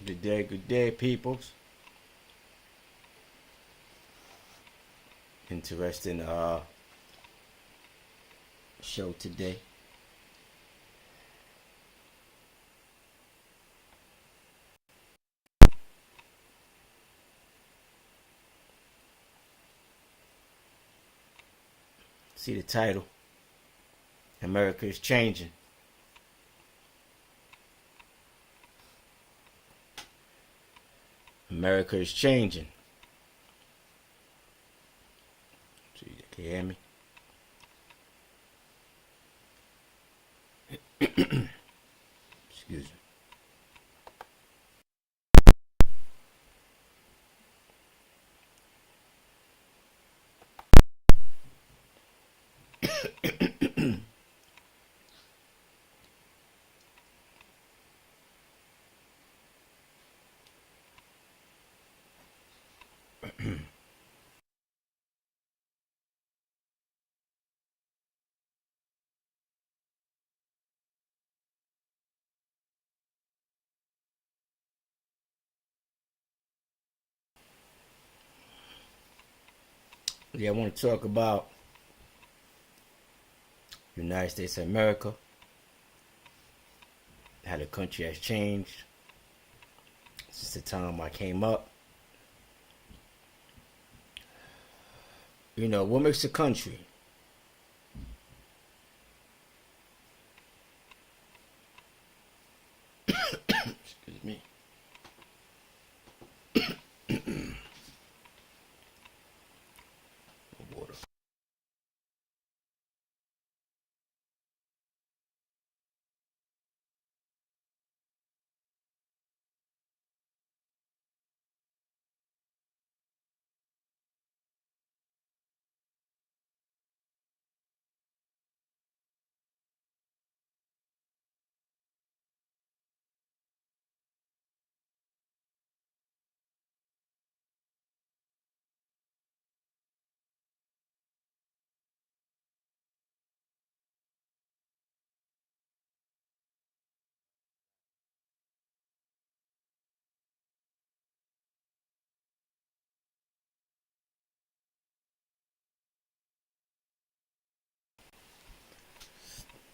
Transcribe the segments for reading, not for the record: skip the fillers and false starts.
good day, peoples. Interesting show today. See the title. America is changing. America is changing. See, can you hear me? Excuse me. Yeah, I want to talk about the United States of America, how the country has changed since the time I came up. You know, what makes a country? Excuse me. Water.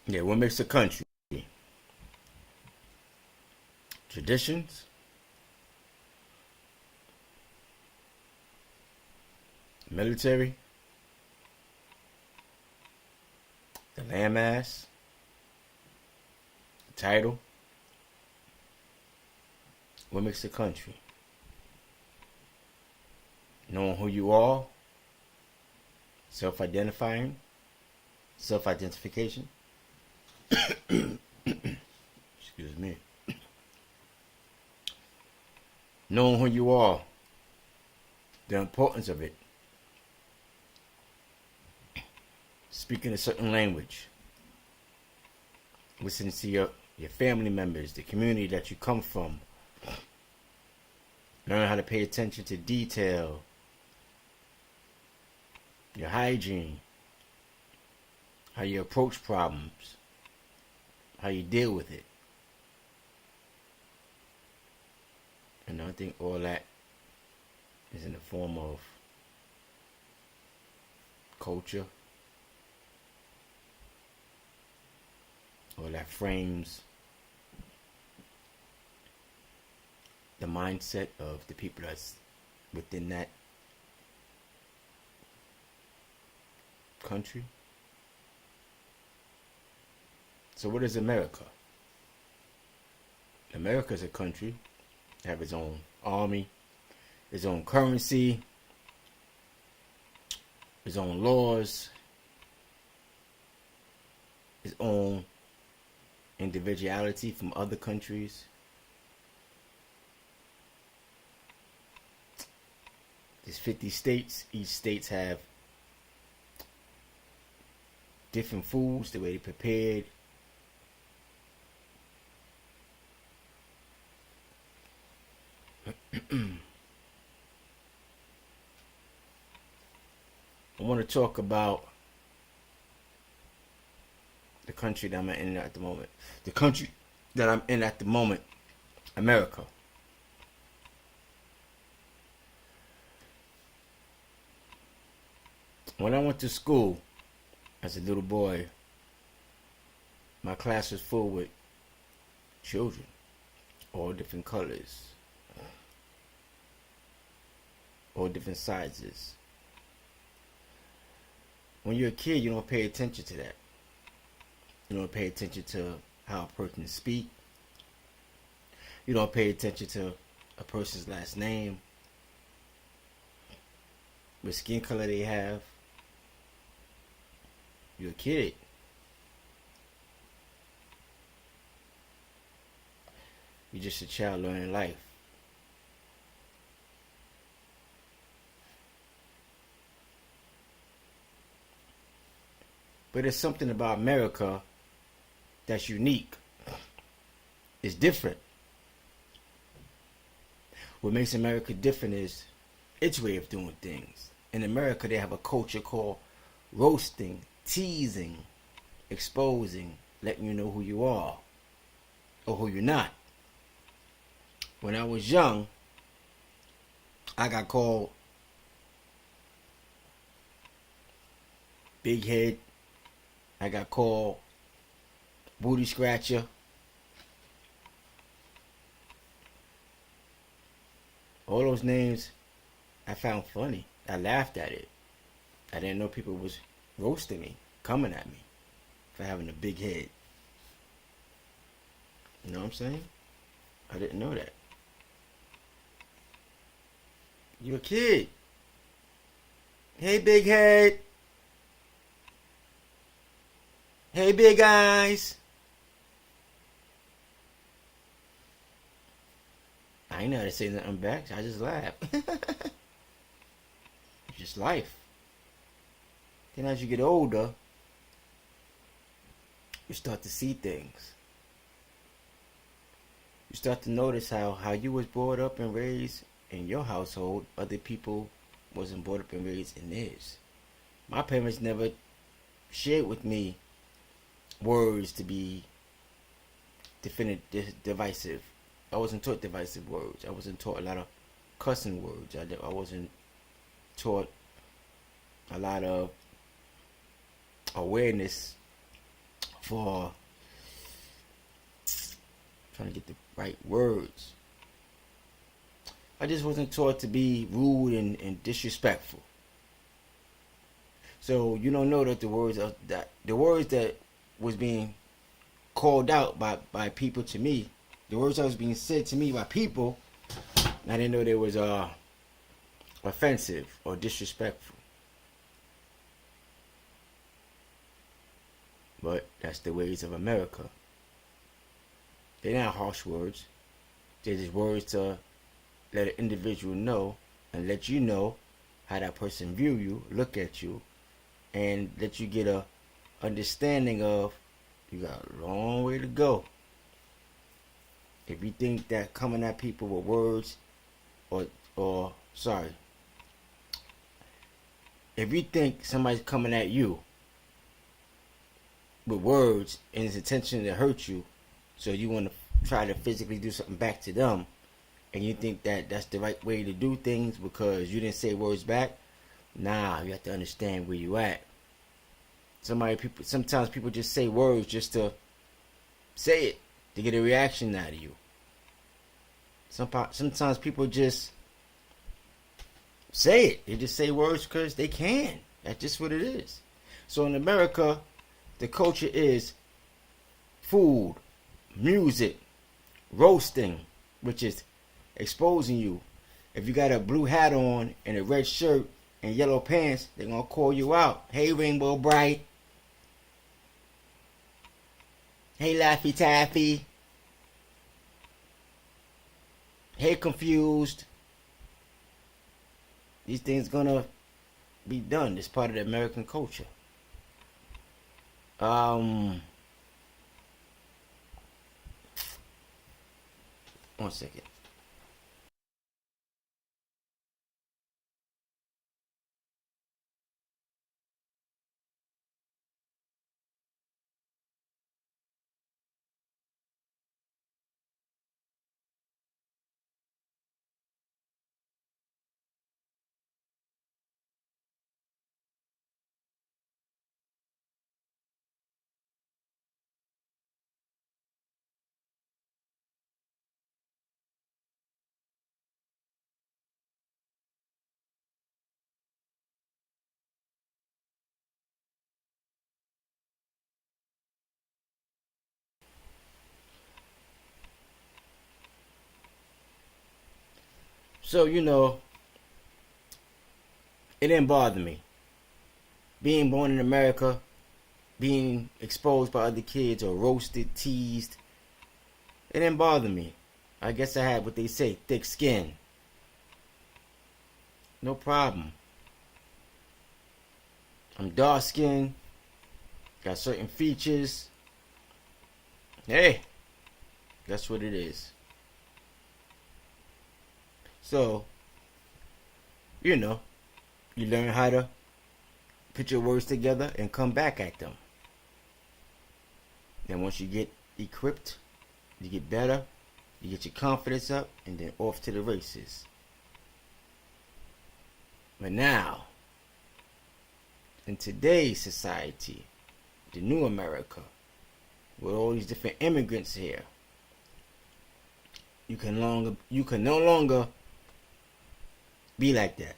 Yeah, what makes a country? Traditions, military, the landmass, the title. What makes a country? Knowing who you are, self-identifying, self-identification. Excuse me. Knowing who you are, the importance of it. Speaking a certain language. Listening to your family members, the community that you come from. Learn how to pay attention to detail, your hygiene, how you approach problems, how you deal with it. And I think all that is in the form of culture. All that frames the mindset of the people that's within that country. So what is America? America is a country that have its own army, its own currency, its own laws, its own individuality from other countries. There's 50 states. Each states have different foods, the way they prepared. I want to talk about the country that I'm in at the moment. The country that I'm in at the moment, America. When I went to school as a little boy, my class was full with children, all different colors, all different sizes. When you're a kid, you don't pay attention to that. You don't pay attention to how a person speaks. You don't pay attention to a person's last name, what skin color they have. You're a kid. You're just a child learning life. But there's something about America that's unique. It's different. What makes America different is its way of doing things. In America, they have a culture called roasting, teasing, exposing, letting you know who you are or who you're not. When I was young, I got called big head. I got called booty scratcher. All those names I found funny. I laughed at it. I didn't know people was roasting me, coming at me for having a big head. You know what I'm saying? I didn't know that. You're a kid. Hey, big head. Hey, big eyes. I ain't know how to say nothing back. So I just laugh. It's just life. Then as you get older, you start to see things. You start to notice how you was brought up and raised in your household, other people wasn't brought up and raised in theirs. My parents never shared with me words to be divisive. I wasn't taught divisive words. I wasn't taught a lot of cussing words. I wasn't taught a lot of awareness for trying to get the right words. I just wasn't taught to be rude and disrespectful. So you don't know that the words that was being called out by people to me, the words that was being said to me by people, I didn't know they was offensive or disrespectful. But that's the ways of America. They're not harsh words. They're just words to let an individual know and let you know how that person view you, look at you, and let you get a understanding of you got a long way to go. If you think that coming at people with words or sorry, if you think somebody's coming at you with words and his intention to hurt you, so you want to try to physically do something back to them, and you think that that's the right way to do things because you didn't say words back, nah, you have to understand where you at. Sometimes people just say words just to say it, to get a reaction out of you. Sometimes people just say it. They just say words because they can. That's just what it is. So in America, the culture is food, music, roasting, which is exposing you. If you got a blue hat on and a red shirt and yellow pants, they're going to call you out. Hey, Rainbow Bright. Hey, Laffy Taffy. Hey, Confused. These things going to be done. It's part of the American culture. One second. So, it didn't bother me. Being born in America, being exposed by other kids or roasted, teased, it didn't bother me. I guess I had what they say, thick skin. No problem. I'm dark skinned, got certain features. Hey, that's what it is. So, you learn how to put your words together and come back at them. Then once you get equipped, you get better, you get your confidence up, and then off to the races. But now, in today's society, the new America, with all these different immigrants here, you can no longer be like that.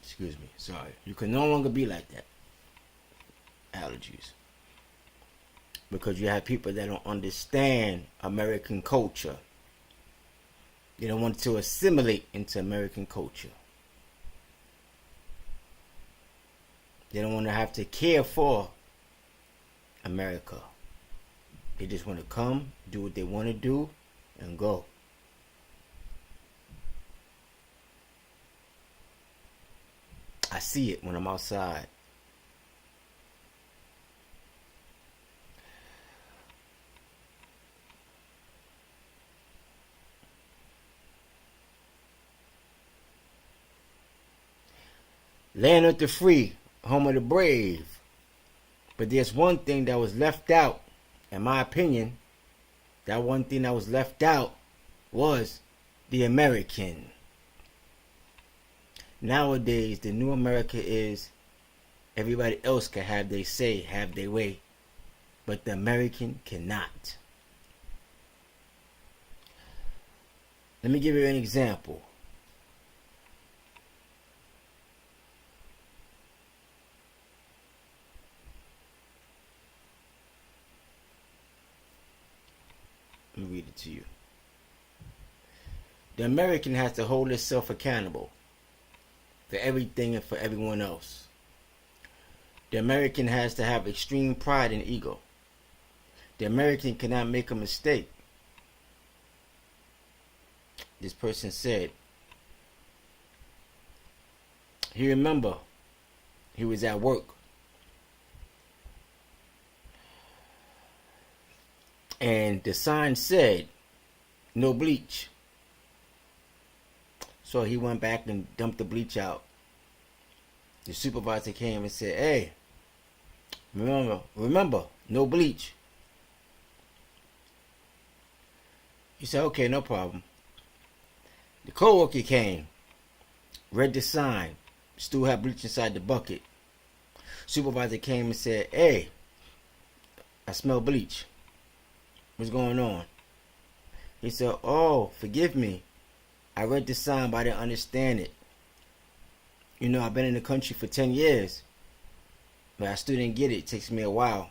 Excuse me, sorry. You can no longer be like that. Allergies. Because you have people that don't understand American culture. They don't want to assimilate into American culture. They don't want to have to care for America. They just want to come, do what they want to do, and go. I see it when I'm outside. Land of the free, home of the brave. But there's one thing that was left out, in my opinion. That one thing that was left out was the American. Nowadays, the new America is everybody else can have their say, have their way, but the American cannot. Let me give you an example. Let me read it to you. The American has to hold itself accountable for everything and for everyone else. The American has to have extreme pride and ego. The American cannot make a mistake. This person said, he remember he was at work and the sign said no bleach. So he went back and dumped the bleach out. The supervisor came and said, hey, remember, no bleach. He said, okay, no problem. The co-worker came, read the sign, still had bleach inside the bucket. Supervisor came and said, hey, I smell bleach. What's going on? He said, oh, forgive me. I read the sign, but I didn't understand it. I've been in the country for 10 years, but I still didn't get it. It takes me a while.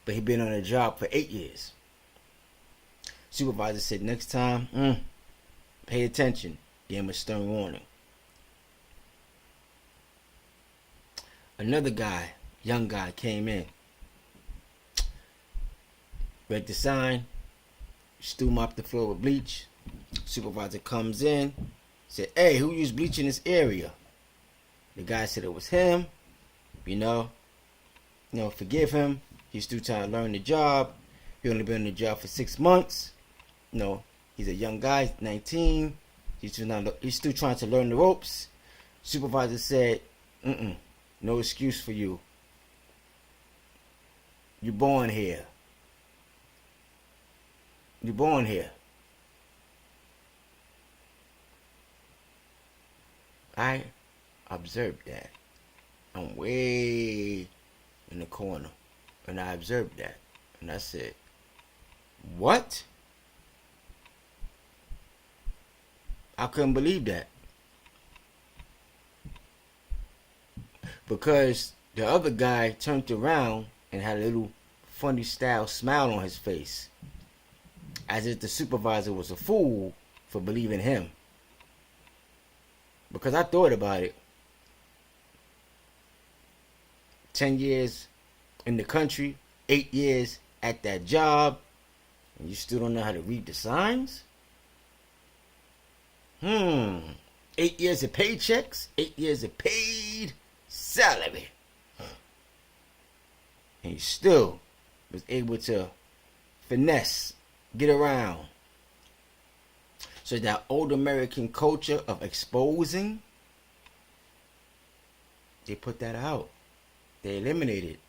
But he'd been on the job for 8 years. Supervisor said, next time, pay attention. Gave him a stern warning. Another guy, young guy, came in. Read the sign. Still mopped the floor with bleach. Supervisor comes in. Said, hey, who used bleach in this area? The guy said it was him. Forgive him. He's still trying to learn the job. He only been in the job for 6 months. He's a young guy, 19. He's still trying to learn the ropes. Supervisor said, no excuse for you. You're born here. You're born here. I observed that. I'm way in the corner. And I observed that. And I said, what? I couldn't believe that. Because the other guy turned around and had a little funny style smile on his face. as if the supervisor was a fool for believing him. Because I thought about it. 10 years in the country, 8 years at that job, and you still don't know how to read the signs? 8 years of paychecks, 8 years of paid salary. And you still was able to finesse, get around. So that old American culture of exposing, they put that out. They eliminated it.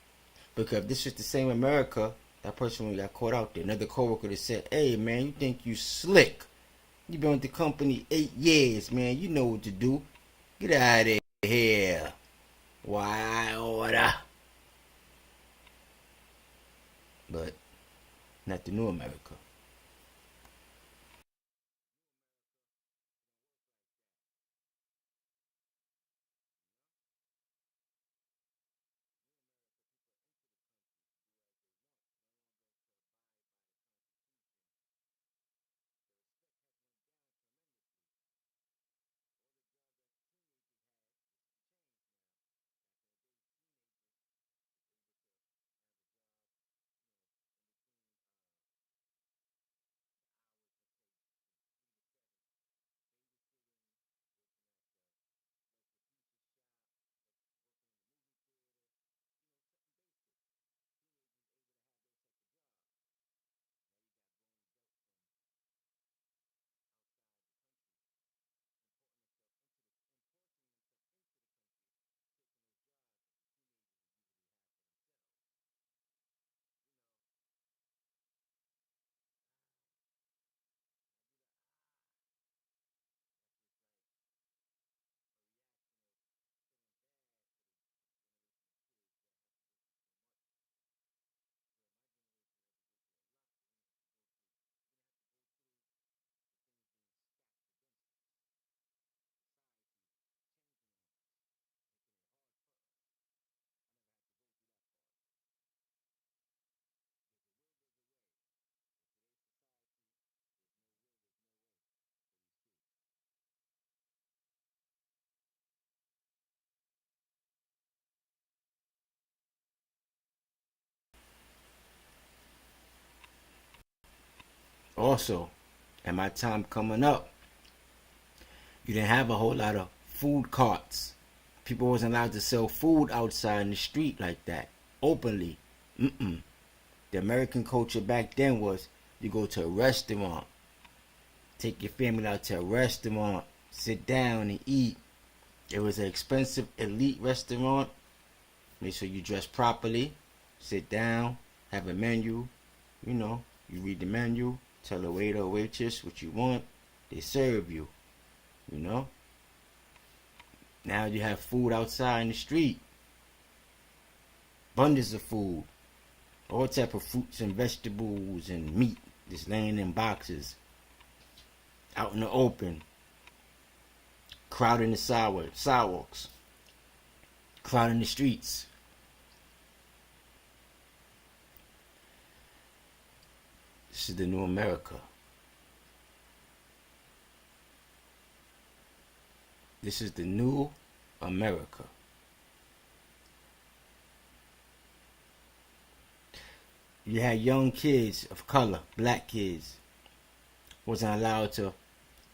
Because if this was the same America, that person would got caught out there. Another coworker would have said, hey man, you think you slick. You been with the company 8 years, man. You know what to do. Get out of here. Why order? But not the new America. Also, at my time coming up, you didn't have a whole lot of food carts. People wasn't allowed to sell food outside in the street like that, openly. The American culture back then was you go to a restaurant, take your family out to a restaurant, sit down and eat. It was an expensive elite restaurant. Make sure you dress properly, sit down, have a menu. You read the menu, tell the waiter or waitress what you want, they serve you. You know? Now you have food outside in the street. Abundance of food. All type of fruits and vegetables and meat just laying in boxes. Out in the open. Crowding the sidewalks. Crowding the streets. This is the new America. This is the new America. You had young kids of color, black kids, wasn't allowed to,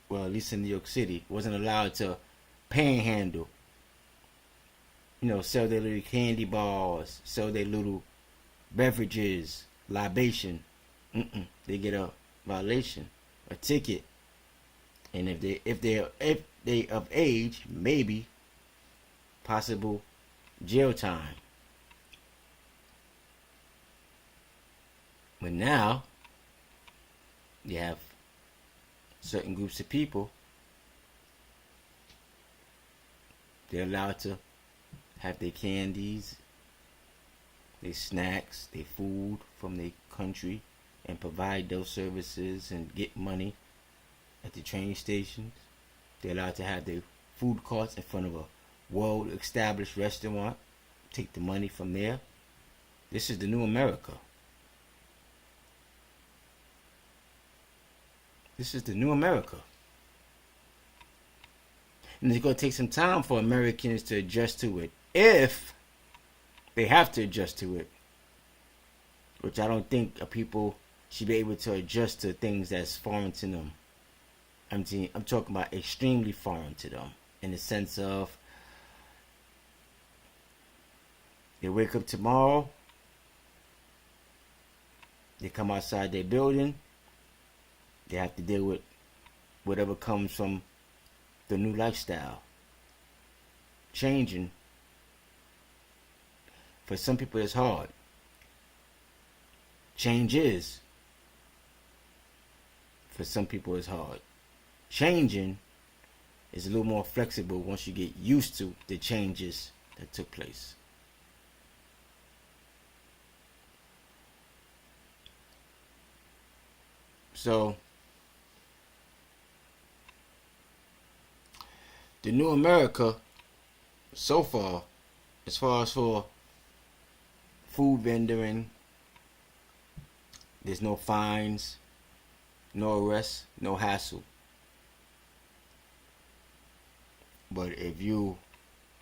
well, at least in New York City, wasn't allowed to panhandle. Sell their little candy bars, sell their little beverages, libation. They get a violation, a ticket, and if they of age, maybe possible jail time. But now you have certain groups of people, they're allowed to have their candies, their snacks, their food from their country, and provide those services and get money at the train stations. They're allowed to have their food carts in front of a well-established restaurant, take the money from there. This is the new America. This is the new America. And it's going to take some time for Americans to adjust to it. If they have to adjust to it. Which I don't think people should be able to adjust to things that's foreign to them. I'm talking about extremely foreign to them. In the sense of, they wake up tomorrow, they come outside their building, they have to deal with whatever comes from the new lifestyle. Changing, for some people, it's hard. Change is, for some people, it's hard. Changing is a little more flexible once you get used to the changes that took place. So, the new America, so far as for food vendoring, there's no fines, no arrests, no hassle. But if you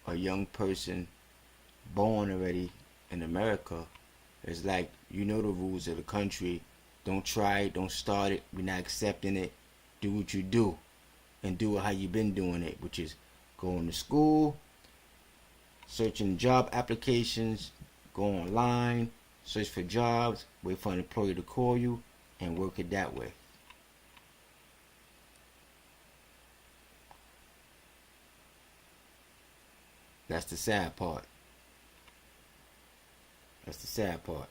a young person born already in America, it's like, you know the rules of the country. Don't try it, don't start it, we're not accepting it. Do what you do, and do it how you've been doing it, which is going to school, searching job applications, go online, search for jobs, wait for an employer to call you, and work it that way. That's the sad part. That's the sad part.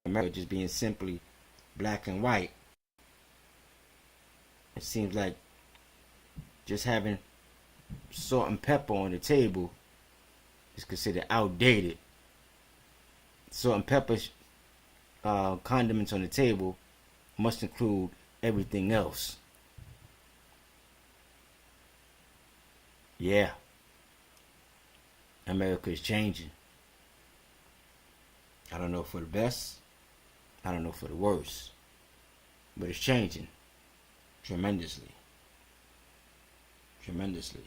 America just being simply black and white. It seems like just having salt and pepper on the table is considered outdated. Salt and pepper condiments on the table must include everything else. Yeah, America is changing. I don't know for the best, I don't know for the worst, but it's changing tremendously. Tremendously.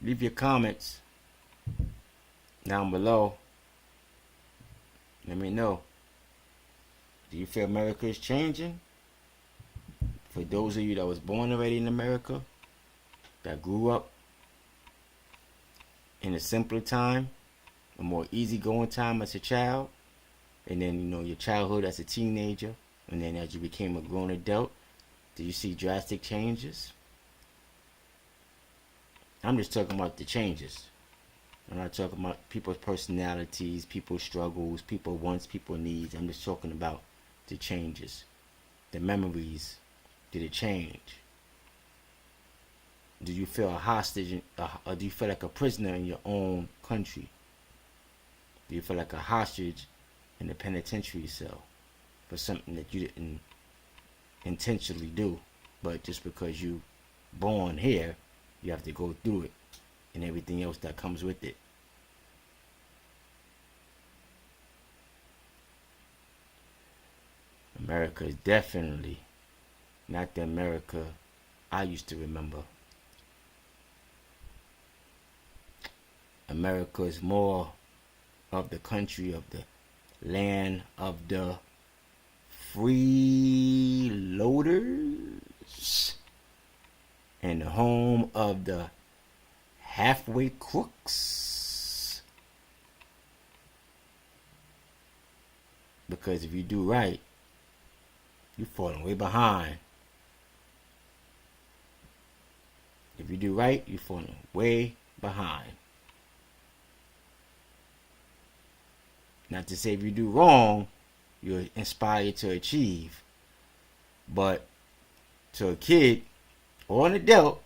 Leave your comments down below. Let me know. Do you feel America is changing? For those of you that was born already in America, that grew up in a simpler time, a more easygoing time as a child, and then, you know, your childhood as a teenager, and then as you became a grown adult, do you see drastic changes? I'm just talking about the changes. I'm not talking about people's personalities, people's struggles, people's wants, people's needs. I'm just talking about the changes, the memories. Did it change? Do you feel a hostage, or do you feel like a prisoner in your own country? Do you feel like a hostage in the penitentiary cell for something that you didn't intentionally do, but just because you born here, you have to go through it and everything else that comes with it? America is definitely not the America I used to remember. America is more of the country of the land of the freeloaders and the home of the halfway crooks. Because if you do right, you're falling way behind. If you do right, you're falling way behind. Not to say if you do wrong, you're inspired to achieve. But to a kid or an adult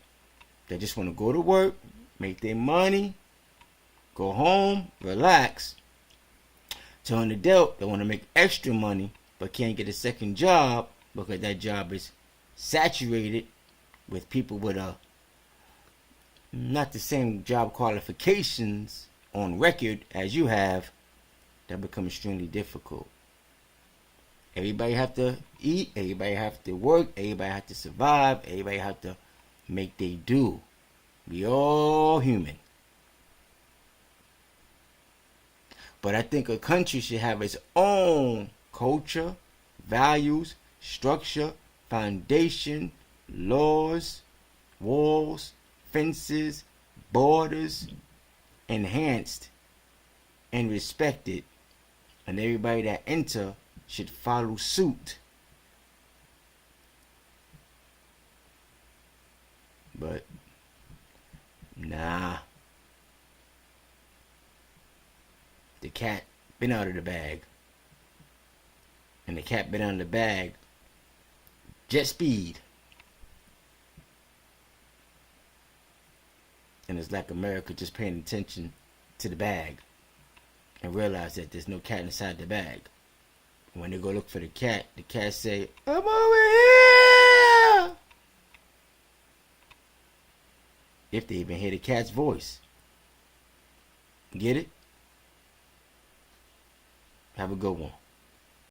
that just want to go to work, make their money, go home, relax. To an adult that want to make extra money but can't get a second job because that job is saturated with people with not the same job qualifications on record as you have, that becomes extremely difficult. Everybody have to eat, everybody have to work, everybody have to survive, everybody have to make they do. We all human. But I think a country should have its own culture, values, structure, foundation, laws, walls, fences, borders, enhanced and respected. And everybody that enter should follow suit. But nah. The cat been out of the bag. And the cat been out of the bag jet speed. And it's like America just paying attention to the bag and realize that there's no cat inside the bag. When they go look for the cat say, "I'm over here!" If they even hear the cat's voice. Get it? Have a good one.